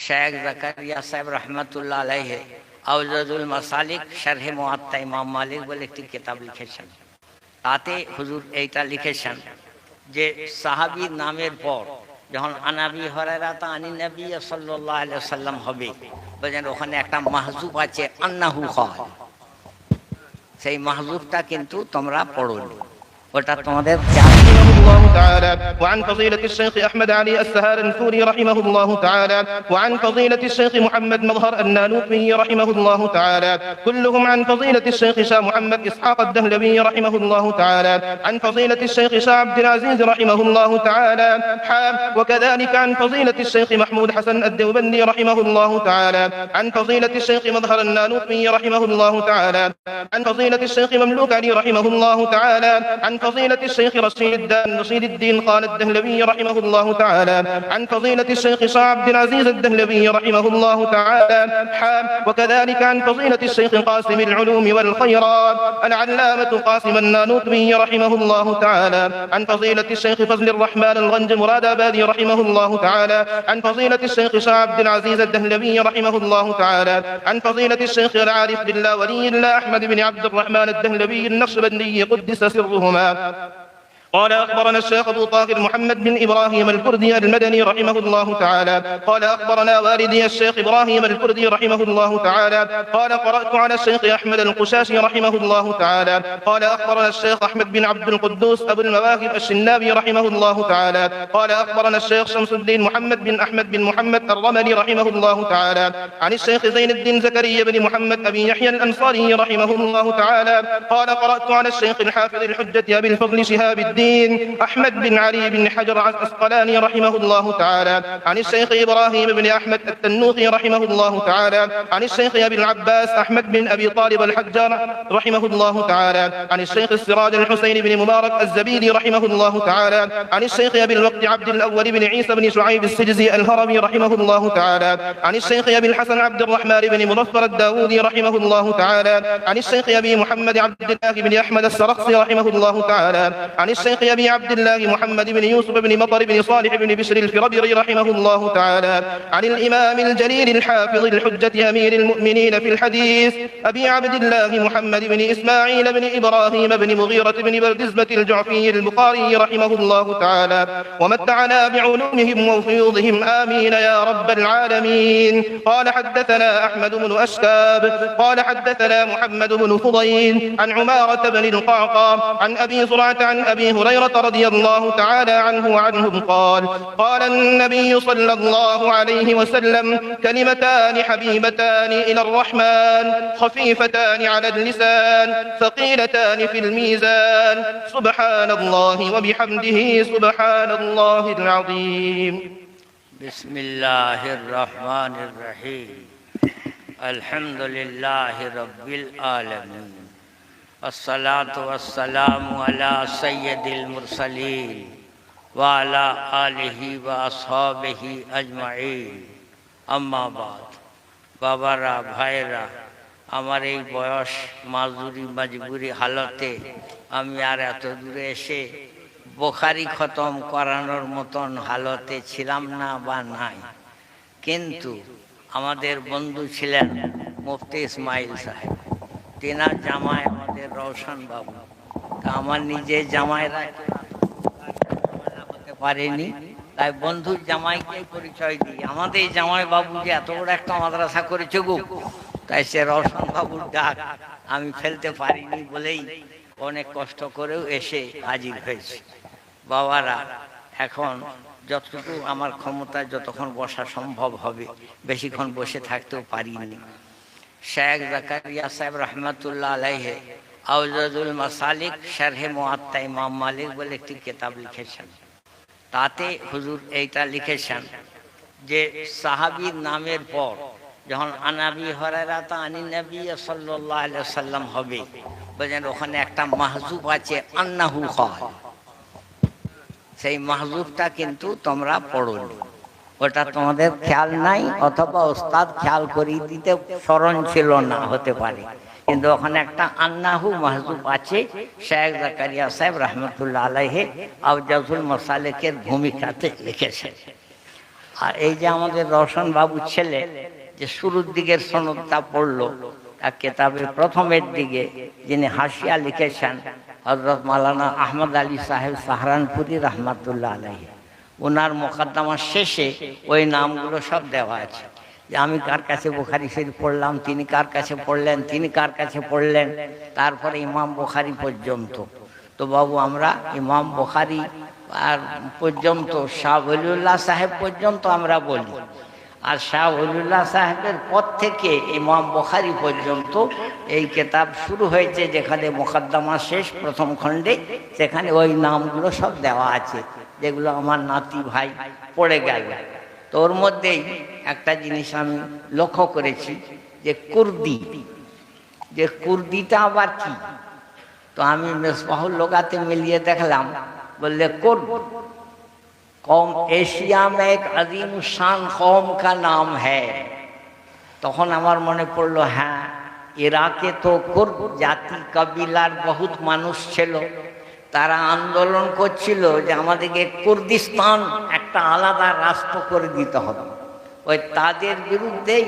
शेख ज़करिया साहब रहमतुल्लाह अलैहि আওজাজুল মাসালিক শারহে মুআত্তা ইমাম মালিক বলে একটি কিতাব লিখেছেন। তাতে হুজুর এইটা লিখেছেন যে সাহাবীর নামের পর যখন আনাবি হুরায়রা তা আনি নবী সাল্লাল্লাহু আলাইহি ওয়াসাল্লাম হবে, বলেন ওখানে একটা মাহজুব আছে আন্নাহু ক্বাল, সেই মাহজুবটা কিন্তু তোমরা পড়োনি, ওটা তোমাদের الله تعالى. وعن فضيلة الشيخ أحمد علي السهارنفوري رحمه الله تعالى، وعن فضيلة الشيخ محمد مظهر النانوفي رحمه الله تعالى، كلهم عن فضيلة الشيخ شاه محمد إسحاق الدهلوي رحمه الله تعالى، عن فضيلة الشيخ شاه عبد العزيز رحمه الله تعالى، وكذلك عن فضيلة الشيخ محمود حسن الدوبندي رحمه الله تعالى، عن فضيلة الشيخ مظهر النانوفي رحمه الله تعالى، عن فضيلة الشيخ مملوك علي رحمه الله تعالى، عن فضيلة الشيخ رشيد الدين قال الدهلوي رحمه الله تعالى، عن فضيلة الشيخ شاه عبد العزيز الدهلوي رحمه الله تعالى، وكذلك عن فضيلة الشيخ قاسم العلوم والخيرات العلامة قاسم النانوتبي رحمه الله تعالى، عن فضيلة الشيخ فضل الرحمن الغنج مرادابادي رحمه الله تعالى، عن فضيلة الشيخ شاه عبد العزيز الدهلوي رحمه الله تعالى، عن فضيلة الشيخ العارف بالله ولي الله أحمد بن عبد الرحمن الدهلوي النقشبندي قدس سرهما قال أخبرنا الشيخ أبو طاهر محمد بن إبراهيم الكردي المدني رحمه الله تعالى قال أخبرنا والدي الشيخ إبراهيم الكردي رحمه الله تعالى قال قرأت على الشيخ أحمد القشاشي رحمه الله تعالى قال أخبرنا الشيخ أحمد بن عبد القدوس أبو المواهب الشنابي رحمه الله تعالى قال أخبرنا الشيخ شمس الدين محمد بن أحمد بن محمد الرملي رحمه الله تعالى عن الشيخ زين الدين زكريا بن محمد أبي يحيى الأنصاري رحمه الله تعالى قال قرأت على الشيخ الحافظ الحجة أبي الفضل شهاب الدين أحمد بن علي بن حجر الأسقلاني رحمه الله تعالى عن الشيخ إبراهيم بن أحمد التنوخي رحمه الله تعالى عن الشيخ أبي العباس أحمد بن أبي طالب الحجار رحمه الله تعالى عن الشيخ السراج الحسين بن مبارك الزبيدي رحمه الله تعالى عن الشيخ أبي الوقت عبد الأول بن عيسى بن شعيب السجزي الهرمي رحمه الله تعالى عن الشيخ أبي الحسن عبد الرحمن بن مظفر الداودي رحمه الله تعالى عن الشيخ أبي محمد عبد الله بن أحمد السرخسي رحمه الله تعالى عن الشيخ أبي عبد الله محمد بن يوسف بن مطر بن صالح بن بشر الفربري رحمه الله تعالى عن الإمام الجليل الحافظ الحجة أمير المؤمنين في الحديث أبي عبد الله محمد بن إسماعيل بن إبراهيم بن مغيرة بن بردزبة الجعفي البخاري رحمه الله تعالى ومتعنا بعلومهم وفيوضهم آمين يا رب العالمين قال حدثنا أحمد بن أشكاب قال حدثنا محمد بن فضيل عن عمارة بن القعقاع عن أبي زرعة عن أبي هريرة رضي الله تعالى عنه وعنهم قال قال النبي صلى الله عليه وسلم كلمتان حبيبتان إلى الرحمن خفيفتان على اللسان ثقيلتان في الميزان سبحان الله وبحمده سبحان الله العظيم. بسم الله الرحمن الرحيم الحمد لله رب العالمين والصلاة والسلام على سيد المرسلين وعلى آله وأصحابه أجمعين أما بعد বাবারা ভাইরা, আমার এই বয়স মাজুরি মজবুরি হালতে আমি আর এত দূরে এসে বুখারী খতম করানোর মতন হালতে ছিলাম না বা নাই, কিন্তু আমাদের বন্ধু ছিলেন মুফতি ইসমাইল সাহেব, তেনার জামাই আমাদের রওশন বাবু। তা আমার নিজের জামাইরা হতে পারেনি, তাই বন্ধুর জামাইকে পরিচয় দিই। আমাদের জামাই বাবু যে এত বড় একটা মাদ্রাসা করেছে গো, তাই সে রওশন বাবুর ডাক আমি ফেলতে পারিনি বলেই অনেক কষ্ট করেও এসে হাজির হয়েছে। বাবারা, এখন যতটুকু আমার ক্ষমতা, যতক্ষণ বসা সম্ভব হবে, বেশিক্ষণ বসে থাকতেও পারিনি। শেখ ज़करिया साहब रहमतुल्लाह अलैहि আওজাজুল মাসালিক শারহে মুআত্তা ইমাম মালিক বলে একটি কিতাব লিখেছেন। তাতে হুজুর এইটা লিখেছেন যে সাহাবীর নামের পর যখন আনাবি হুরায়রা তা আনি নবী সাল্লাল্লাহু আলাইহি ওয়াসাল্লাম হবে, বলেন ওখানে একটা মাহজুব আছে আন্নাহু ক্বাল, সেই মাহজুবটা কিন্তু তোমরা পড়োনি, ওটা তোমাদের খেয়াল নাই, অথবা ওস্তাদ খেয়াল করিয়ে দিতে স্মরণ ছিল না, হতে পারে, কিন্তু ওখানে একটা আন্নাহু মাহজুব আছে। শেখ ज़करिया সাহেব রহমতুল্লাহ আলাইহি আওজাজুল মাসালিকের ভূমিকাতে লিখেছেন। আর এই যে আমাদের রওশন বাবুর ছেলে যে শুরুর দিকের সনদটা পড়লো, এক কেতাবের প্রথমের দিকে যিনি হাসিয়া লিখেছেন হযরত মাওলানা আহমদ আলী সাহেব সাহারানপুরি রহমাতুল্লাহ আলাইহি, ওনার মোকদ্দমার শেষে ওই নামগুলো সব দেওয়া আছে, যে আমি কার কাছে বুখারী শরীফ পড়লাম, তিনি কার কাছে পড়লেন, তিনি কার কাছে পড়লেন, তারপরে ইমাম বুখারী পর্যন্ত। তো বাবু আমরা ইমাম বুখারী আর পর্যন্ত শাহ ওলিউল্লাহ সাহেব পর্যন্ত আমরা বলি, আর শাহ ওলিউল্লাহ সাহেবের পর থেকে ইমাম বুখারী পর্যন্ত এই কিতাব শুরু হয়েছে, যেখানে মোকদ্দমা শেষ প্রথম খণ্ডে, সেখানে ওই নামগুলো সব দেওয়া আছে, যেগুলো আমার নাতি ভাই পড়ে গেল। তো ওর মধ্যেই একটা জিনিস আমি লক্ষ্য করেছি, যে কুর্দি, যে কুর্দিটা আবার কি। তো আমি মেসবাহুল লোগাতে মিলিয়ে দেখলাম, বললে कुर्द कौम एशिया में एक अजीम शान कौम का नाम है। তখন আমার মনে পড়লো, হ্যাঁ ইরাকে তো কুর্দ জাতি কবিলার বহুত মানুষ ছিল, তারা আন্দোলন করছিল যে আমাদেরকে কুর্দিস্তান একটা আলাদা রাষ্ট্র করে দিতে হবে। ওই তাদের বিরুদ্ধেই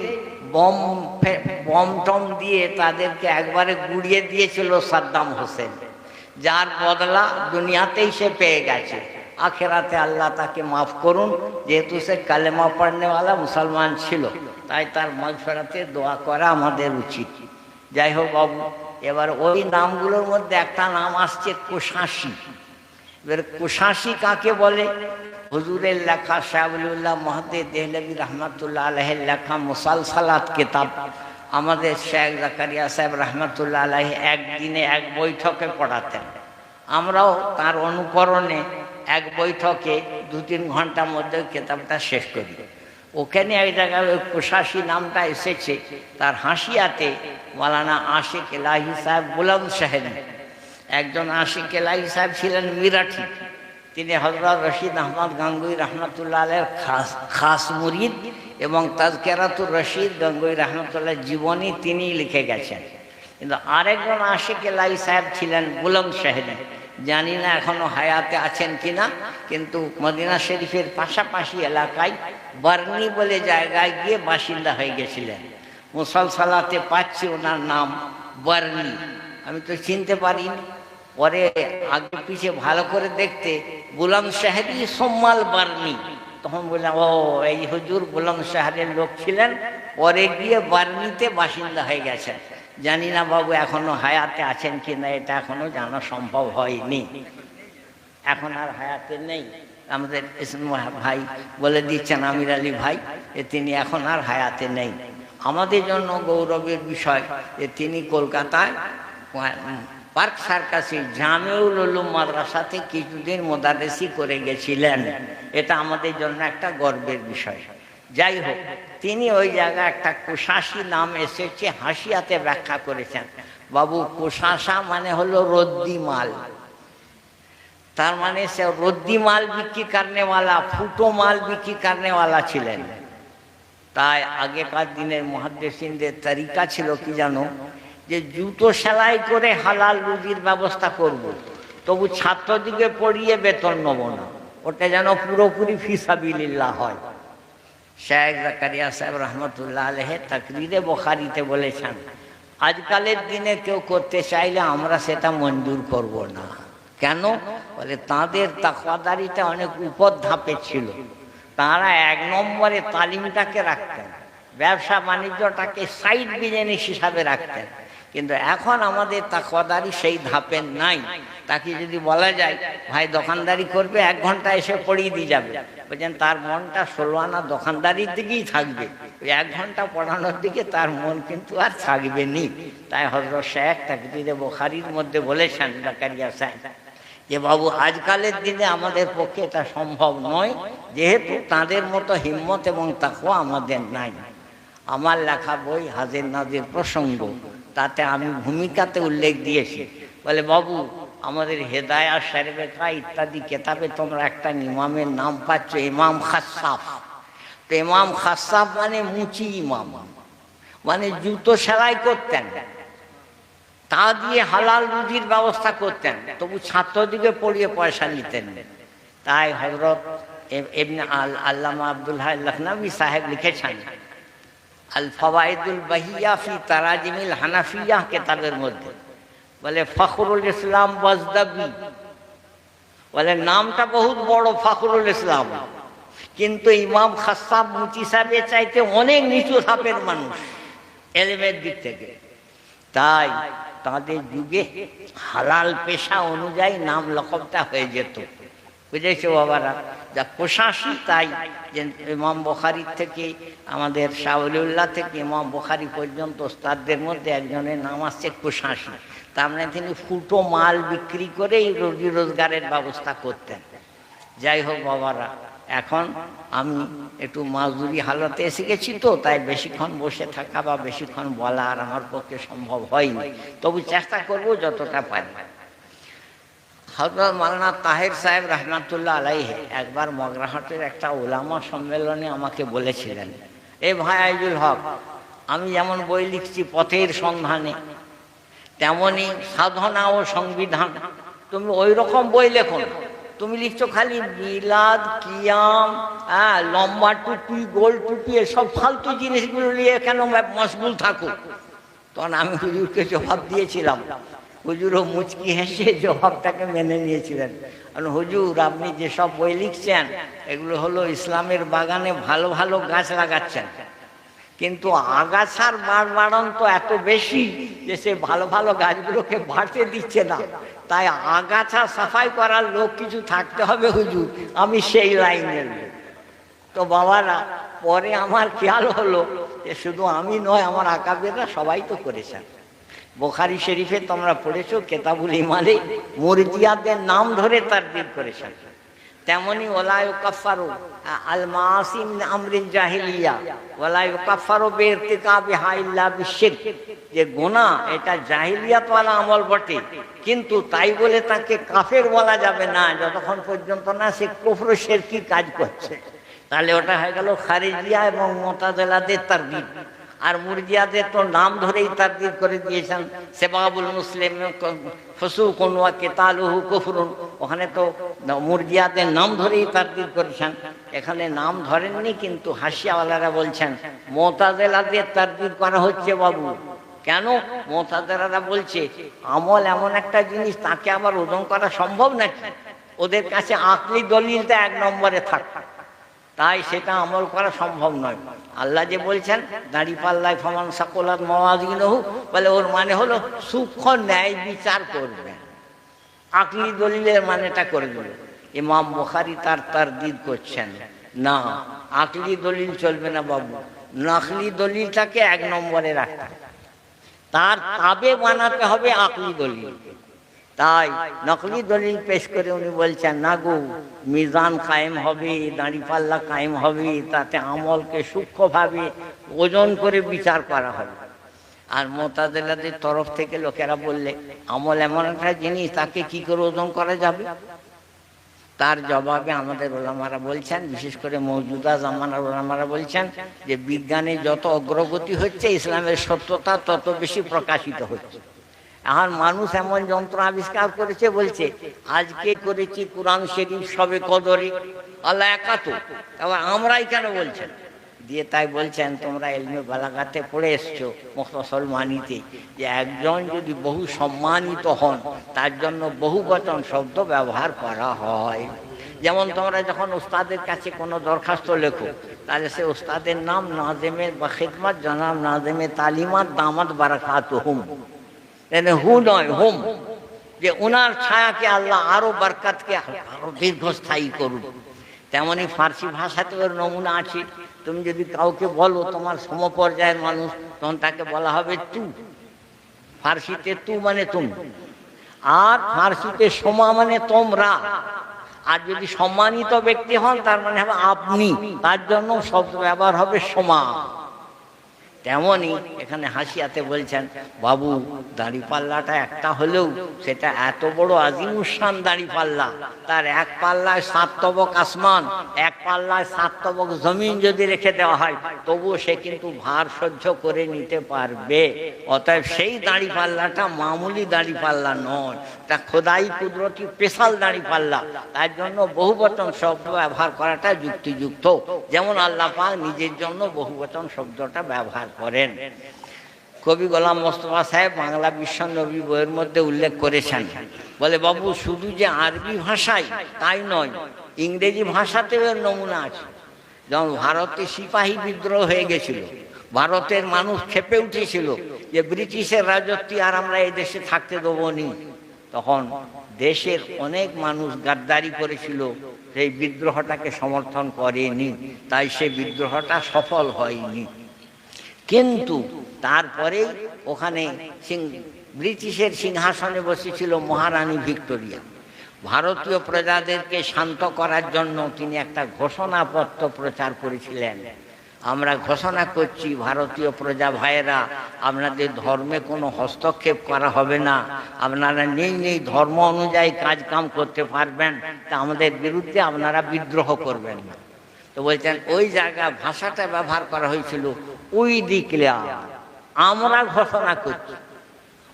বম টম দিয়ে তাদেরকে একবারে গুড়িয়ে দিয়েছিল সাদ্দাম হোসেন, যার বদলা দুনিয়াতেই সে পেয়ে গেছে। আখেরাতে আল্লাহ তাকে মাফ করুন, যেহেতু সে কালেমা পড়নেওয়ালা মুসলমান ছিল, তাই তার মাগফিরাতে দোয়া করা আমাদের উচিত। যাই হোক বাবু, এবার ওই নামগুলোর মধ্যে একটা নাম আসছে কুশাসি। এবার কুশাসি কাকে বলে? হুজুরের লেখা শাহ ওলিউল্লাহ মুহাদ্দিস দেহলভী রহমাতুল্লাহ আলাইহির লেখা মুসালসালাত কিতাব আমাদের শেখ জাকারিয়া সাহেব রহমাতুল্লাহ আলাইহি একদিনে এক বৈঠকে পড়াতেন। আমরাও তার অনুকরণে এক বৈঠকে 2-3 ঘন্টার মধ্যে কিতাবটা শেষ করি। ওখানে এক জায়গায় ওই কুশাসি নামটা এসেছে, তার হাসিয়াতে মাওলানা আশিক এলাহি সাহেব বুলন্দশহর, একজন আশিক এলাহি সাহেব ছিলেন মিরাঠি, তিনি হযরত রশিদ আহমদ গাঙ্গুই রহমতুল্লাহ আলাইহির খাস মুরিদ, এবং তাজকিরাতুর রশিদ গাঙ্গুই রহমতুল্লাহ জীবনী তিনি লিখে গেছেন। কিন্তু আরেকজন আশিক এলাহি সাহেব ছিলেন বুলন্দশহরি, জানি না এখনো হায়াতে আছেন কিনা, কিন্তু মদিনা শরীফের পাশাপাশি এলাকায় বার্নি বলে জায়গায় গিয়ে বাসিন্দা হয়ে গেছিলেন। মুসালসালাতে পাচ্ছি ওনার নাম বার্নি, আমি তো চিনতে পারিনি, পরে আগে পিছে ভালো করে দেখতে বুলন্দশহরি সোম্মাল বার্নি, তখন বললাম ও এই হুজুর বুলন্দশহরের লোক ছিলেন, পরে গিয়ে বার্নিতে বাসিন্দা হয়ে গেছেন। জানি না বাবু এখনো হায়াতে আছেন কিনা, এটা এখনো জানা সম্ভব হয়নি, এখন আর হায়াতে নেই। আমাদের ভাই বলে দিচ্ছেন আমির আলী ভাই, তিনি এখন আর হায়াতে নেই। আমাদের জন্য গৌরবের বিষয় যে তিনি কলকাতায় পার্ক সার্কাসে জামিউল উলুম মাদ্রাসাতে কিছুদিন মোদারেসি করে গেছিলেন, এটা আমাদের জন্য একটা গর্বের বিষয়। যাই হোক, তিনি ওই জায়গায় একটা কুশাসি নাম এসেছে, হাসিয়াতে ব্যাখ্যা করেছেন। বাবু কুশাসা মানে হলো রদ্দি মাল, তার মানে সে রদ্দি মাল বিক্রি করনেওয়ালা, ফুটো মাল বিক্রি করনেওয়ালা ছিলেন। তাই আগেকার দিনের মুহাদ্দিসিনদের তরিকা ছিল কি জানো, যে জুতো সেলাই করে হালাল রুজির ব্যবস্থা করব, তবু ছাত্রদিকে পড়িয়ে বেতন নেব না, ওটা যেন পুরোপুরি ফিসাবিলিল্লাহ হয়। শেখ জাকারিয়া সাহেব রহমতুল্লাহ আলাইহি তাকরিরে বুখারীতে বলেছেন, আজকালের দিনে কেউ করতে চাইলে আমরা সেটা মঞ্জুর করব না। কেন? বলে তাদের তাকওয়াদারিটা অনেক উপর ধাপে ছিল, তারা 1 নম্বরে তালিমটাকে রাখতেন, ব্যবসা বাণিজ্যটাকে সাইড বিজনেস হিসাবে রাখতেন। কিন্তু এখন আমাদের তাকওয়াদারি সেই ধাপের নাই। তাকে যদি বলা যায় ভাই দোকানদারি করবে, 1 ঘন্টা এসে পড়িয়ে দিয়ে যাবে, বলছেন তার মনটা 16 আনা দোকানদারির দিকেই থাকবে, ওই 1 ঘন্টা পড়ানোর দিকে তার মন কিন্তু আর থাকবে নি। তাই হযরত শেখ তাকরিরে বুখারীর মধ্যে বলেছেন জাকারিয়া সাহেব যে বাবু আজকালের দিনে আমাদের পক্ষে এটা সম্ভব নয়, যেহেতু তাদের মতো হিম্মত এবং তাকওয়া আমাদের নাই। আমার লেখা বই হাজির নাজির প্রসঙ্গ, তাতে আমি ভূমিকাতে উল্লেখ দিয়েছি। বলে বাবু আমাদের হেদায়া শরবেকা ইত্যাদি কেতাবে তোমরা একটা ইমামের নাম পাচ্ছ, ইমাম খাসসাফ। তো ইমাম খাসসাফ মানে মুচি ইমাম, মানে জুতো সেলাই করতেন, তা দিয়ে হালাল রুজির ব্যবস্থা করতেন, তবু ছাত্রদিকে পড়িয়ে পয়সা নিতেন। তাই হযরত ইবনে আল্লামা আব্দুল হাই লখনবী সাহেব লিখেছেন আল ফাওয়াইদুল বাহিয়া ফি তারাজিমিল হানাফিয়া কিতাবের মধ্যে, বলে ফখরুল ইসলাম বাজদাবি, বলে নামটা বহুত বড় ফখরুল ইসলাম, কিন্তু ইমাম খাসসাব মুচি সাহেবের চাইতে অনেক নিচু ধাপের মানুষ এলেমের দিক থেকে। তাই তাদের যুগে হালাল পেশা অনুযায়ী নাম লকবটা হয়ে যেত, বুঝেছো বাবারা। যা কোষাশি, তাই যে ইমাম বুখারী থেকে আমাদের শাহ ওলিউল্লাহ থেকে ইমাম বুখারী পর্যন্ত ওস্তাদদের মধ্যে একজনের নাম আসছে কোষাশি। তার মানে তিনি ফুটো মাল বিক্রি করেই রোজি রোজগারের ব্যবস্থা করতেন। যাই হোক বাবারা, এখন আমি একটু মাজদুরি হালতে এসে গেছি, তো তাই বেশিক্ষণ বসে থাকা বা বেশিক্ষণ বলা আর আমার পক্ষে সম্ভব হয়নি, তবু চেষ্টা করব যতটা পারি। হযরত মাওলানা তাহের সাহেব রহমাতুল্লাহ আলাইহি একবার মগরাহাটের একটা ওলামা সম্মেলনে আমাকে বলেছিলেন, এ ভাই আইজুল হক, আমি যেমন বই লিখছি পথের সন্ধানে, তেমনি সাধনা ও সংবিধান, তুমি ওই রকম বই লেখো না। তুমি লিখছো খালি মিলাদ, কিয়াম, লম্বা টুপি, গোল টুপি, এসব ফালতু জিনিসগুলো নিয়ে কেন মশগুল থাকো। তখন আমি হুজুরকে জবাব দিয়েছিলাম, হুজুরও মুচকি হেসে জবাবটাকে মেনে নিয়েছিলেন। হুজুর, আপনি যেসব বই লিখছেন এগুলো হলো ইসলামের বাগানে ভালো ভালো গাছ লাগাচ্ছেন, কিন্তু আগাছার বাড়বাড়ন তো এত বেশি যে সে ভালো ভালো গাছগুলোকে বাড়তে দিচ্ছে না। তাই আগাছা সাফাই করার লোক কিছু থাকতে হবে হুজুর, আমি সেই লাইনের লোক। তো বাবারা, পরে আমার খেয়াল হলো যে শুধু আমি নয়, আমার আকাবেররা সবাই তো করেছেন। বুখারী শরীফে তোমরা পড়েছো, কেতাবুল ইমানে মুরজিয়াদের নাম ধরে তারবির করেছেন। তেমনি ওয়ালা ইউকাফফারু আল মাআসি মিন আমরিল জাহিলিয়া ওয়ালা ইউকাফফারু বিইরতিকাবিহা ইল্লা বিশিরক, যে গুনাহ এটা জাহিলিয়াত ওয়ালা আমল বটে, কিন্তু তাই বলে তাকে কাফের বলা যাবে না যতক্ষণ পর্যন্ত না সে কুফর ও শিরকি কাজ করছে। তাহলে ওটা হয়ে গেল খারিজিয়া এবং মুতাজিলাদের তারবির। আর মুরজিয়াদের তো নাম ধরেই তারবির করে দিয়েছেন, সেবাবুল মুসলিম ফুসুকুন ওয়া কিতালুহু কুফরুন, ওখানে তো মুরজিয়াদের নাম ধরেই তারবির করেছেন। এখানে নাম ধরেননি, কিন্তু হাসিয়াওয়ালারা বলছেন মুতাজিলাদের তারবির করা হচ্ছে বাবু। কেন? মুতাজিলারা বলছে আমল এমন একটা জিনিস, তাকে আবার ওজন করা সম্ভব নাকি? ওদের কাছে আকলি দলিলটা এক নম্বরে থাকে, তাই সেটা আমল করা সম্ভব নয়। আল্লাহ যে বলছেন দাঁড়িপাল্লায় ফামান সাকুলাত মাওয়াজিনুহু, বলে ওর মানে হলো সূক্ষ্ম ন্যায় বিচার করবে। আকলি দলিলের মানেটা করে দিল। ইমাম বুখারী তার তারদীদ করছেন, না আকলি দলিল চলবে না বাবু, নকলি দলিলটাকে এক নম্বরে রাখতে, তার তাবে বানাতে হবে আকলি দলিল। তাই নকলি দলিল পেশ করে উনি বলছেন, না গো, মিজান কায়েম হবে, দাঁড়িপাল্লা কায়েম হবে, তাতে আমলকে সূক্ষ্মভাবে ওজন করে বিচার করা হবে। আর মুতাজিলাদের তরফ থেকে লোকেরা বললে আমল এমন একটা জিনিস, তাকে কি করে ওজন করা যাবে? তার জবাবে আমাদের ওলামারা বলছেন, বিশেষ করে মওজুদা জামানার ওলামারা বলছেন যে বিজ্ঞানে যত অগ্রগতি হচ্ছে ইসলামের সত্যতা তত বেশি প্রকাশিত হচ্ছে। এখন মানুষ এমন যন্ত্র আবিষ্কার করেছে, বলছে আজকে করেছি কোরআন শরীফ সবে কদরে, আল্লাহ একাতো, আবার আমরাই কেন বলছেন দিয়ে। তাই বলছেন তোমরা ইলমে বালাগাতে পড়ে এসছো মুখতাসর মানিতে, যে একজন যদি বহু সম্মানিত হন তার জন্য বহুবচন শব্দ ব্যবহার করা হয়। যেমন তোমরা যখন উস্তাদের কাছে কোনো দরখাস্ত লেখো, তাহলে সে উস্তাদের নাম নাজেমে বা খিদমত জনাব নাজেমে তালিমাত দামাত বারাকাতুহুম, হু নয় হোম, যে ওনার ছায়াকে আল্লাহ আরো বরকতকে আরো দীর্ঘস্থায়ী করুন। তেমনি ফার্সি ভাষাতে ওর নমুনা আছে। তুমি যদি কাউকে বলো তোমার সমপর্যায়ের মানুষ, তখন তাকে বলা হবে তু। ফার্সিতে তু মানে তুমি, আর ফার্সিতে সমা মানে তোমরা। আর যদি সম্মানিত ব্যক্তি হন তার মানে হবে আপনি, তার জন্য শব্দ ব্যবহার হবে সমা। তেমনই এখানে হাসিয়াতে বলছেন, বাবু দাড়িপাল্লাটা একটা হলেও সেটা এত বড় আজিমুশান দাড়িপাল্লা, তার এক পাল্লায় 7 তবক আসমান, এক পাল্লায় 7 তবক জমিন যদি রেখে দেওয়া হয় তবুও সে কিন্তু ভার সহ্য করে নিতে পারবে। অতএব সেই দাড়িপাল্লাটা মামুলি দাড়িপাল্লা নয়, তা খোদাই কুদরতি স্পেশাল দাড়িপাল্লা। তার জন্য বহুবচন শব্দ ব্যবহার করাটা যুক্তিযুক্ত, যেমন আল্লাহ পাক নিজের জন্য বহুবচন শব্দটা ব্যবহার করেন। কবি গোলাম মোস্তফা সাহেব বাংলা বিশ্বনবী বইয়ের মধ্যে উল্লেখ করেছেন, বলে বাবু শুধু যে আরবি ভাষায় তাই নয়, ইংরেজি ভাষাতেও এর নমুনা আছে। যেমন ভারতে সিপাহী বিদ্রোহ হয়ে গেছিল, ভারতের মানুষ ক্ষেপে উঠেছিল যে ব্রিটিশের রাজত্ব আর আমরা এই দেশে থাকতে দেবো নি, তখন দেশের অনেক মানুষ গাদ্দারি করেছিল, সেই বিদ্রোহটাকে সমর্থন করেনি, তাই সে বিদ্রোহটা সফল হয়নি। কিন্তু তারপরে ওখানে ব্রিটিশের সিংহাসনে বসেছিল মহারানী ভিক্টোরিয়া। ভারতীয় প্রজাদেরকে শান্ত করার জন্য তিনি একটা ঘোষণাপত্র প্রচার করেছিলেন, আমরা ঘোষণা করছি ভারতীয় প্রজা ভাইয়েরা, আপনাদের ধর্মে কোনো হস্তক্ষেপ করা হবে না, আপনারা নেই ধর্ম অনুযায়ী কাজ কাম করতে পারবেন, তা আমাদের বিরুদ্ধে আপনারা বিদ্রোহ করবেন না। তো বলছেন ওই জায়গায় ভাষাটা ব্যবহার করা হয়েছিল উই ডিক্লেয়ার, আমরা ঘোষণা করছি,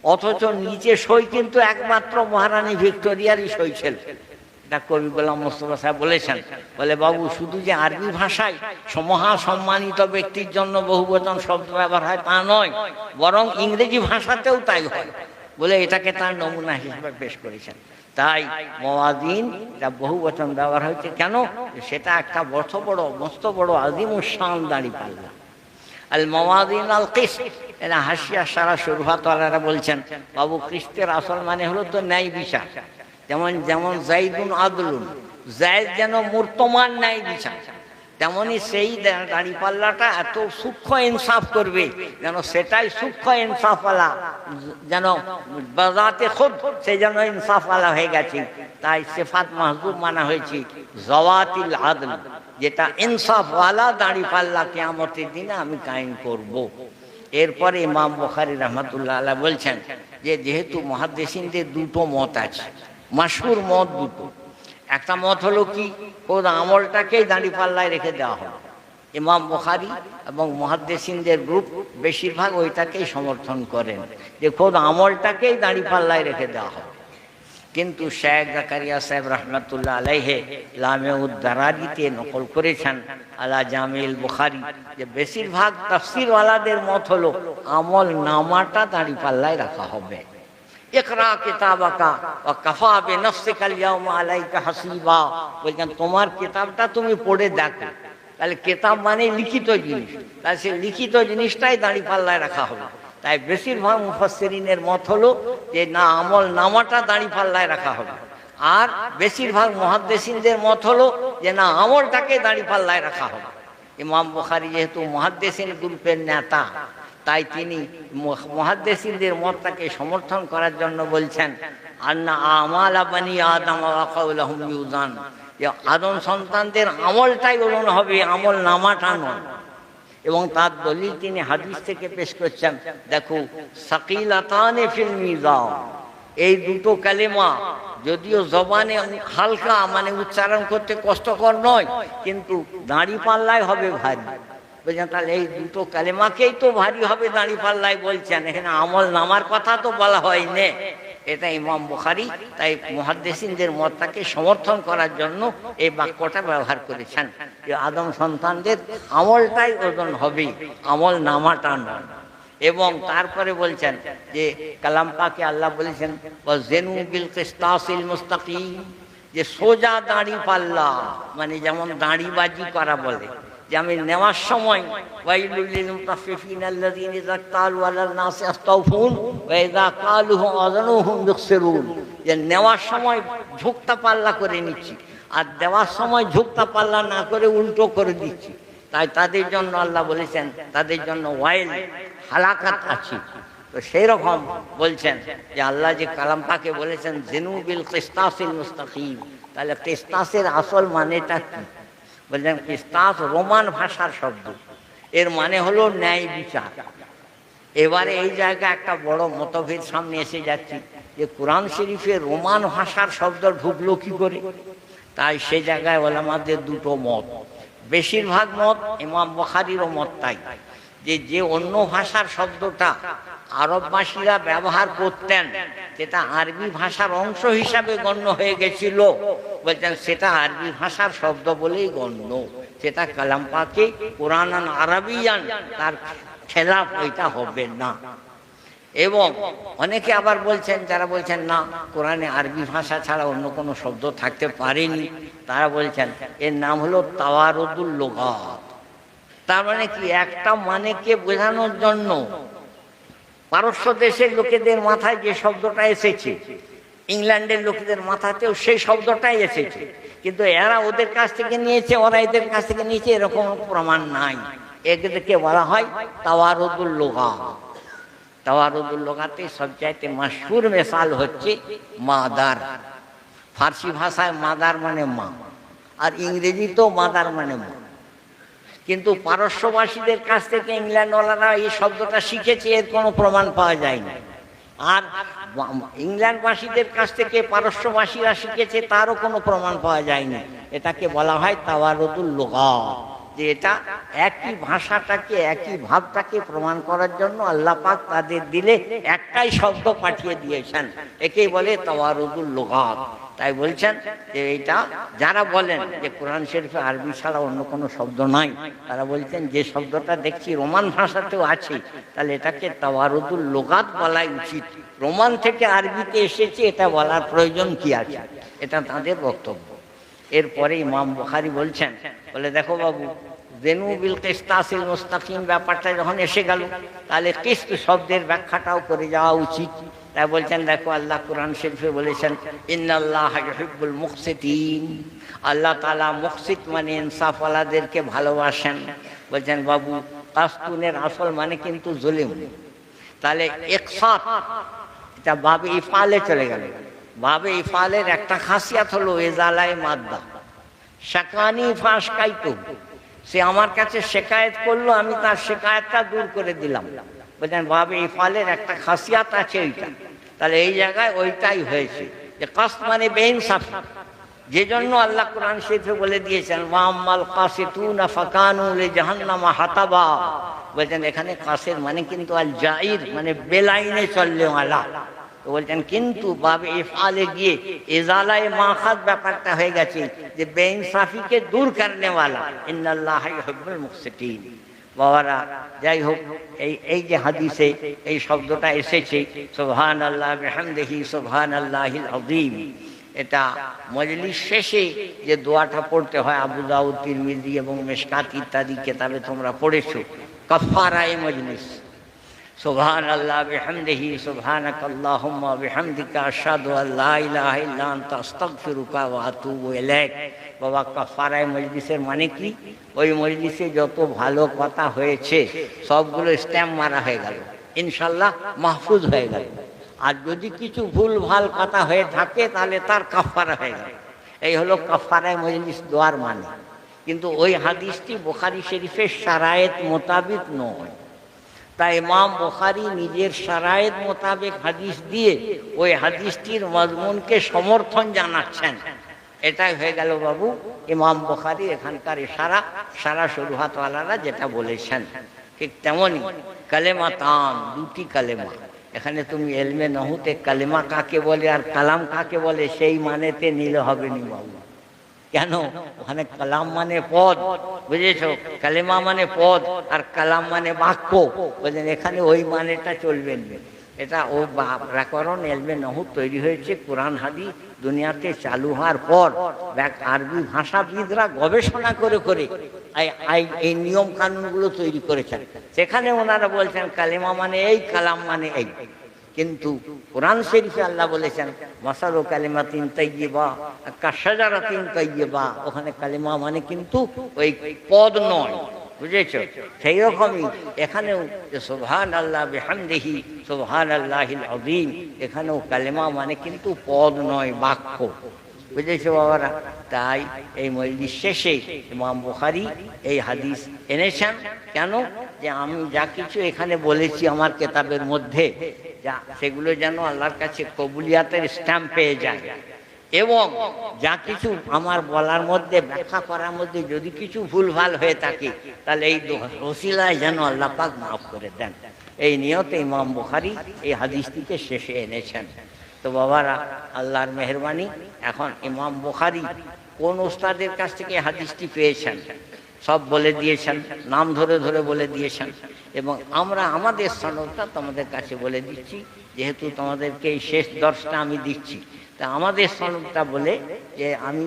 অথচ নিচে সই কিন্তু একমাত্র মহারানী ভিক্টোরিয়ারই সই ছিল। এটা কবি গোলাম মোস্তফা সাহেব বলেছেন, বলে বাবু শুধু যে আরবি ভাষায় মহা সম্মানিত ব্যক্তির জন্য বহুবচন শব্দ ব্যবহার হয় তা নয়, বরং ইংরেজি ভাষাতেও তাই হয়, বলে এটাকে তার নমুনা হিসেবে পেশ করেছেন। তাই মওয়াজিন এটা বহুবচন ব্যবহার হয়েছে কেন, সেটা একটা মস্ত বড় আজিমুশান দাড়িপাল্লা। আল মওয়াজিন আল কিসত, এরা হাসিয়া সারা সুরভাতওয়ালারা বলছেন, বাবু কিসতের আসল মানে হলো তো ন্যায় বিচার। যেমন জাইদুন আদলুন, জায়দ যেন মূর্তমান ন্যায় বিচার, তেমনি সেই দাড়িপাল্লাটা এত সূক্ষ্ম ইনসাফ করবে যেন সেটাই সূক্ষ্ম ইনসাফওয়ালা, যেন বাজাতে খুদ সে যেন ইনসাফওয়ালা হয়ে গেছে। তাই সিফাত মাহজুব মানা হয়েছে জওয়াতিল আদল, যেটা ইনসাফওয়ালা দাড়িপাল্লা কিয়ামতের দিনে আমি কায়েম করব। এরপরে ইমাম বুখারী রহমাতুল্লাহ আলাইহি বলছেন যে যেহেতু মুহাদ্দিসিনদের দুটো মত আছে, মাশহুর মত দুটো, একটা মত হলো কি ওর আমলটাকেই দাড়িপাল্লায় রেখে দেওয়া হবে, ইমাম বুখারী এবং মুহাদ্দিসিনদের গ্রুপ বেশিরভাগ ওইটাকেই সমর্থন করেন যে খোদ আমলটাকেই দাড়িপাল্লায় রেখে দেওয়া হবে। কিন্তু শেখ জাকারিয়া সাহেব রহমাতুল্লাহ আলাইহি লামেউদ দারারিতে নকল করেছেন আলা জামিল বুখারী যে বেশিরভাগ তাফসীরওয়ালাদের মত হলো আমল নামাটা দাড়িপাল্লায় রাখা হবে। ইকরা কিতাবাকা ওয়া কাফা বিনাফসিকাল ইয়াওমা আলাইকা হাসিবা, বলছেন তোমার কিতাবটা তুমি পড়ে দেখো। তাহলে কিতাব মানে লিখিত জিনিস, তাহলে সেই লিখিত জিনিসটাই দাড়িপাল্লায় রাখা হবে। তাই বেশিরভাগ মুফাসসিরিনের মত হলো যে না, আমল নামাটা দাড়িপাল্লায় রাখা হবে। আর বেশিরভাগ মুহাদ্দিসিনদের মত হলো যে না, আমলটাকে দাড়িপাল্লায় রাখা হবে। ইমাম বুখারী যেহেতু মুহাদ্দিসিন গ্রুপের নেতা, তাই তিনি মুহাদ্দিসিনদের মতটাকে সমর্থন করার জন্য বলছেন আন্না আমালা বানি আদম ওয়া কাওলুহুম ইউজান, যে আদম সন্তানদের আমলটাই ওজন হবে, আমল নামাটা নয়। এবং তার দলিল তিনি হাদিস থেকে পেশ করছেন, দেখো সাকিলাতানে ফিল মিজান, এই দুটো কালেমা যদিও জবানে হালকা মানে উচ্চারণ করতে কষ্টকর নয়, কিন্তু দাড়িপাল্লায় হবে ভারী। বলছেন তাহলে এই দুটো কালেমাকেই তো ভারী হবে দাড়িপাল্লায় বলছেন, এখানে আমল নামার কথা তো বলা হয়নি। এটা ইমাম বুখারী তাই মুহাদ্দিসিনদের মতটাকে সমর্থন করার জন্য এই বাক্যটা ব্যবহার করেছেন যে আদম সন্তানদের আমলটাই ওজন হবে, আমল নামাটা নয়। এবং তারপরে বলছেন যে কালাম পাকে আল্লাহ বলেছেন ওয়াজনু বিল কিসতাসিল মুস্তাকিম, যে সোজা দাড়িপাল্লা, মানে যেমন দাড়িবাজি করা বলে, যে আমি নেওয়ার সময় ওয়াইলুল লিল মুতাফফিফিন আল্লাযীনা ইযা ক্বালু আলান নাসি আস্তাওফুন ওয়া ইযা ক্বালুহু আযানুহুম বিখসিরুন, যে নেওয়ার সময় ঝুঁকটা পাল্লা করে নিচ্ছি আর দেওয়ার সময় ঝুঁকটা পাল্লা না করে উল্টো করে দিচ্ছি। তাই তাদের জন্য আল্লাহ বলেছেন তাদের জন্য ওয়াইল, হালাকাত আছে। তো সেই রকম বলছেন যে আল্লাহ যে কালাম পাকে বলেছেন জিনু বিল কিসতাসিল মুস্তাকিম, তাহলে কিসতাসের আসল মানেটা কি? বলছেন কিসতাস রোমান ভাষার শব্দ, এর মানে হলো ন্যায় বিচার। এবারে এই জায়গায় একটা বড় মতভেদ সামনে এসে যাচ্ছে যে কোরআন শরীফে রোমান ভাষার শব্দ ঢুকলো কি করে। তাই সে জায়গায় ওলামাদের দুটো মত। বেশিরভাগ মত ইমাম বুখারীরও মত তাই, যে অন্য ভাষার শব্দটা আরববাসীরা ব্যবহার করতেন, যেটা আরবি ভাষার অংশ হিসাবে গণ্য হয়ে গেছিল, বলছেন সেটা আরবি ভাষার শব্দ বলেই গণ্য, সেটা কালাম পাকে কোরআন আরবিয়ান, তার খেলাফ ওইটা হবে না। এবং অনেকে আবার বলছেন, যারা বলছেন না কোরআনে আরবি ভাষা ছাড়া অন্য কোনো শব্দ থাকতে পারেনি, তারা বলছেন এর নাম হলো তাওয়ারুদুল লুগাত। তার মানে কি, একটা মানেকে বোঝানোর জন্য পারস্য দেশের লোকেদের মাথায় যে শব্দটা এসেছে, ইংল্যান্ডের লোকেদের মাথাতেও সেই শব্দটাই এসেছে, কিন্তু এরা ওদের কাছ থেকে নিয়েছে, ওরা এদের কাছ থেকে নিয়েছে, এরকম প্রমাণ নাই। এদেরকে বলা হয় তাওয়ারুদুল লুগাত। তাওয়ারুদুল লুগাতে সবচাইতে মশহুর মিসাল হচ্ছে মাদার। ফার্সি ভাষায় মাদার মানে মা, আর ইংরেজিতেও মাদার মানে মা। কিন্তু পারস্যবাসীদের কাছ থেকে ইংল্যান্ডওয়ালারা এই শব্দটা শিখেছে, এর কোনো প্রমাণ পাওয়া যায় না। আর ইংল্যান্ডবাসীদের কাছ থেকে পারস্যবাসীরা শিখেছে, তারও কোনো প্রমাণ পাওয়া যায়নি। এটাকে বলা হয় তাওয়ারুদুল লুগাত, যে এটা একই ভাষাটাকে, একই ভাবটাকে প্রমাণ করার জন্য আল্লাহ পাক তাদের দিলে একটাই শব্দ পাঠিয়ে দিয়েছেন, একেই বলে তাওয়ারুদুল লুগাত। তাই বলছেন যে এটা যারা বলেন যে কোরআন শরীফে আরবি ছাড়া অন্য কোনো শব্দ নাই, তারা বলছেন যে শব্দটা দেখছি রোমান ভাষাতেও আছে, তাহলে এটাকে তাওয়ারুদুল লুগাত বলাই উচিত। রোমান থেকে আরবিতে এসেছে, এটা বলার প্রয়োজন কি আছে, এটা তাদের বক্তব্য। এরপরে ইমাম বুখারী বলছেন, বলে দেখো বাবু, জেনু বিল কিসতাসিল মুস্তাকিম ব্যাপারটা যখন এসে গেল, তাহলে কিস্ত শব্দের ব্যাখ্যাটাও করে যাওয়া উচিত। তাই বলছেন দেখো, আল্লাহ কোরআন শরীফে বলেছেন ইন্নাল্লাহা ইউহিব্বুল মুকসিতিন, আল্লাহ তাআলা মুকসিত মানে ইনসাফওয়ালাদেরকে ভালোবাসেন। বলছেন বাবু, কাস্তুনের আসল মানে কিন্তু জুলুম। তাহলে ইকসাত এটা বাবে ইফালে চলে গেল। বাবে ইফালের একটা খাসিয়াত হলো এজালায় মাদ্দা, শাকানি ফাশকাইতু, সে আমার কাছে শিকায়েত করলো, আমি তার শিকায়েতটা দূর করে দিলাম। বলছেন বাবে ইফালের একটা খাসিয়াত আছে ওইটা। তাহলে এই জায়গায় ওইটাই হয়েছে যে কাসদ মানে বেইনসাফি, যে জন্য আল্লাহ কোরআন শরীফে বলে দিয়েছেন ওয়াম্মাল কাসিতুনা ফাকানু লিজাহান্নামা হাতাবা। বলছেন এখানে কাসের মানে কিন্তু আল জাইর মানে বেলাইনে চললে ওয়ালা। তো বলছেন কিন্তু বাবে ইফালে গিয়ে ইজালায়ে মাখাদ ব্যাপারটা হয়ে গেছে যে বেইনসাফিকে দূর করনে ওয়ালা, ইন্নাল্লাহা ইউহিব্বুল মুকসিতিন। বাবারা, যাই হোক, এই যে হাদিসে এই শব্দটা এসেছে সুবহানাল্লাহ বিহামদিহি সুবহানাল্লাহিল আযীম, এটা মজলিস শেষে যে দোয়াটা পড়তে হয়, আবু দাউদ, তিরমিজি এবং মিশকাত ইত্যাদি কিতাবে তোমরা পড়েছো, কাফারায়ে মজলিস, সুবহানাল্লাহ বিহামদিহি সুবহানাকাল্লাহুম্মা বিহামদিকা আশহাদু আল্লা ইলাহা ইল্লা আনতা আস্তাগফিরুকা ওয়া আতুবু ইলাইক। বাবা, কাফারায়ে মজলিসের মানে কি? ওই মজলিসে যত ভালো কথা হয়েছে সবগুলো স্ট্যাম্প মারা হয়ে গেল, ইনশাল্লাহ মাহফুজ হয়ে গেল। আর যদি কিছু ভুল ভাল কথা হয়ে থাকে তাহলে তার কাফারা হয়ে গেল। এই হলো কাফারায়ে মজলিস দোয়ার মানে। কিন্তু ওই হাদিসটি বুখারী শরীফের শারায়েত মোতাবিক নয়। তাই ইমাম বুখারী নিজের শারায়েত মোতাবেক হাদিস দিয়ে ওই হাদিসটির মজমুনকে সমর্থন জানাচ্ছেন। এটাই হয়ে গেল বাবু ইমাম বুখারী এখানকার ইশারা, সারা শুরুহাতওয়ালারা যেটা বলেছেন। ঠিক তেমনই কালেমাতান, দুটি কালেমা। এখানে তুমি এলমে নহুতে কালেমা কাকে বলে আর কালাম কাকে বলে সেই মানেতে নিলে হবে নি বাবু। কেন? ওখানে কালাম মানে পদ, বুঝেছো? কালেমা মানে পদ আর কালাম মানে বাক্য। বলছেন এখানে ওই মানেটা চলবে না। এটা ও ব্যাকরণ এলমে নহুত তৈরি হয়েছে কোরআন হাদিস দুনিয়াতে চালু হওয়ার পর। আরবি ভাষাবিদরা গবেষণা করে করে এই নিয়ম কানুনগুলো তৈরি করেছেন। সেখানে ওনারা বলছেন কালেমা মানে এই, কালাম মানে এই। কিন্তু কোরআন শরীফে আল্লাহ বলেছেন মাসালু কালিমাতিন তাইয়্যিবা কাশাজারাতিন তাইয়্যিবা। ওখানে কালিমা মানে কিন্তু ওই পদ নয়, বুঝেছো? সেই রকমই এখানেও সুবহানাল্লাহ বিহামদিহি সুবহানাল্লাহিল আযীম, এখানেও কালিমা মানে কিন্তু পদ নয়, বাক্য। বুঝেছো বাবারা? তাই এই মজলিস শেষে ইমাম বুখারী এই হাদিস এনেছেন। কেন? যে আমি যা কিছু এখানে বলেছি আমার কেতাবের মধ্যে, যা সেগুলো যেন আল্লাহর কাছে কবুলিয়াতের স্ট্যাম্প পেয়ে যায়, এবং যা কিছু আমার বলার মধ্যে, ব্যাখ্যা করার মধ্যে যদি কিছু ভুলভাল হয়ে থাকে, তাহলে এই ওসিলায় যেন আল্লাহ পাক মাফ করে দেন। এই নিয়তে ইমাম বুখারী এই হাদিসটিকে শেষে এনেছেন। তো বাবারা, আল্লাহর মেহেরবানি, এখন ইমাম বুখারী কোন ওস্তাদের কাছ থেকে হাদিসটি পেয়েছেন সব বলে দিয়েছেন, নাম ধরে ধরে বলে দিয়েছেন, এবং আমরা আমাদের সনদটা তোমাদের কাছে বলে দিচ্ছি, যেহেতু তোমাদেরকে এই শেষ দর্শটা আমি দিচ্ছি। তা আমাদের সনদটা বলে যে আমি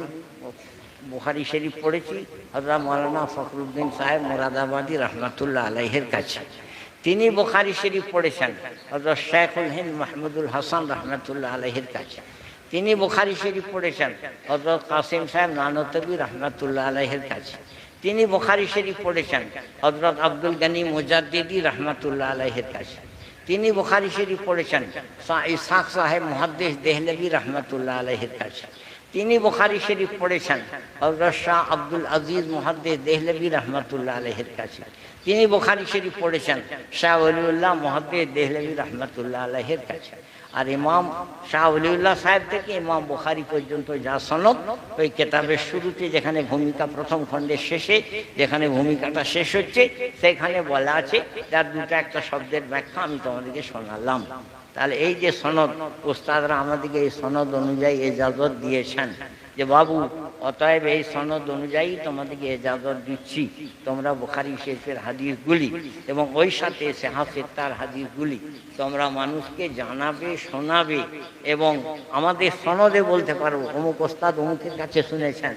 বুখারী শরীফ পড়েছি হযরত মাওলানা ফখরুদ্দিন সাহেব মুরাদাবাদী রহমাতুল্লাহ আলাইহির কাছে। তিনি বুখারী শরীফ পড়েছেন হযরত শেখুল হিন্দ মাহমুদুল হাসান রহমাতুল্লাহ আলাইহির কাছে। তিনি বুখারী শরীফ পড়েছেন হযরত কাসিম সাহেব নানতবী রহমাতুল্লাহ আলাইহির কাছে। তিনি বুখারী শরীফ পড়েছেন হযরত আব্দুল গনি মুজাদ্দিদি রহমাতুল্লাহ আলাইহির কাছে। তিনি বুখারী শরীফ পড়েছেন ইসহাক সাহেব মুহাদ্দিস দেহলভী রহমাতুল্লাহ আলাইহির কাছে। তিনি বুখারী শরীফ পড়েছেন হযরত শাহ আব্দুল আজিজ মুহাদ্দিস দেহলভী রহমাতুল্লাহ আলাইহির কাছে। তিনি বুখারী শরীফ পড়েছেন শাহ ওলিউল্লাহ মুহাদ্দিস দেহলভী রহমাতুল্লাহ আলাইহির কাছে। আর ইমাম শাহ ওলিউল্লাহ সাহেব থেকে ইমাম বুখারী পর্যন্ত যা সনদ, ওই কেতাবের শুরুতে যেখানে ভূমিকা, প্রথম খণ্ডের শেষে যেখানে ভূমিকাটা শেষ হচ্ছে, সেখানে বলা আছে, যার দুটো একটা শব্দের ব্যাখ্যা আমি তোমাদেরকে শোনালাম। তাহলে এই যে সনদ, ওস্তাদরা আমাদেরকে এই সনদ অনুযায়ী এজাজত দিয়েছেন যে বাবু, অতএব এই সনদ অনুযায়ী তোমাদেরকে এজাজত দিচ্ছি, তোমরা বুখারী শরীফের হাদিসগুলি এবং ওই সাথে সিহাহ হাদিসগুলি তোমরা মানুষকে জানাবে, শোনাবে, এবং আমাদের সনদে বলতে পারো অমুক ওস্তাদ অমুকের কাছে শুনেছেন,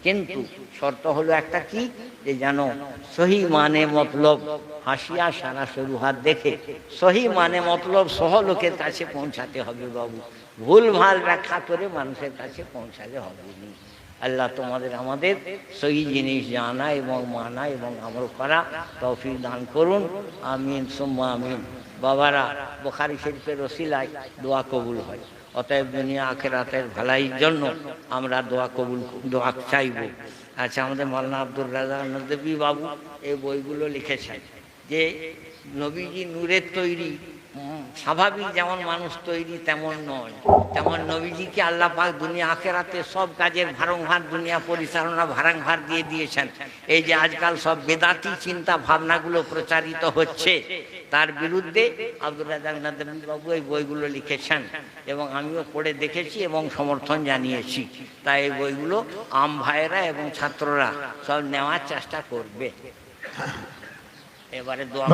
কিন্তু শর্ত হলো একটা, কি যে যেন সহি মানে মতলব, হাসিয়া সারা সরুহাত দেখে সহি মানে মতলব সহ লোকের কাছে পৌঁছাতে হবে বাবু, ভুল ভাল ব্যাখ্যা করে মানুষের কাছে পৌঁছালে হবে না। আল্লাহ তোমাদের আমাদের সহি জিনিস জানা এবং মানা এবং আমল করা তৌফিক দান করুন। আমিন সুম্মা আমিন। বাবারা, বুখারী শরীফের ওসিলায় দোয়া কবুল হয়, অতএব দুনিয়া আখিরাতের ভালাইয়ের জন্য আমরা দোয়া চাইব। আচ্ছা, আমাদের মাওলানা আব্দুর রাজ্জাক নদভী বাবু এই বইগুলো লিখেছেন যে নবীজি নূরের তৈরি, স্বাভাবিক যেমন মানুষ তৈরি তেমন নয়, তেমন নবীজিকে আল্লাহ পাক দুনিয়া আখিরাতে সব কাজের ভারংভার, দুনিয়া পরিচালনা ভারংভার দিয়ে দিয়েছেন। এই যে আজকাল সব বেদাতি চিন্তা ভাবনাগুলো প্রচারিত হচ্ছে, তার বিরুদ্ধে আব্দুর রাজ্জাক নদভী বাবু এই বইগুলো লিখেছেন, এবং আমিও পড়ে দেখেছি এবং সমর্থন জানিয়েছি। তাই এই বইগুলো আম ভাইয়েরা এবং ছাত্ররা সব নেওয়ার চেষ্টা করবে। এবারে দোয়া।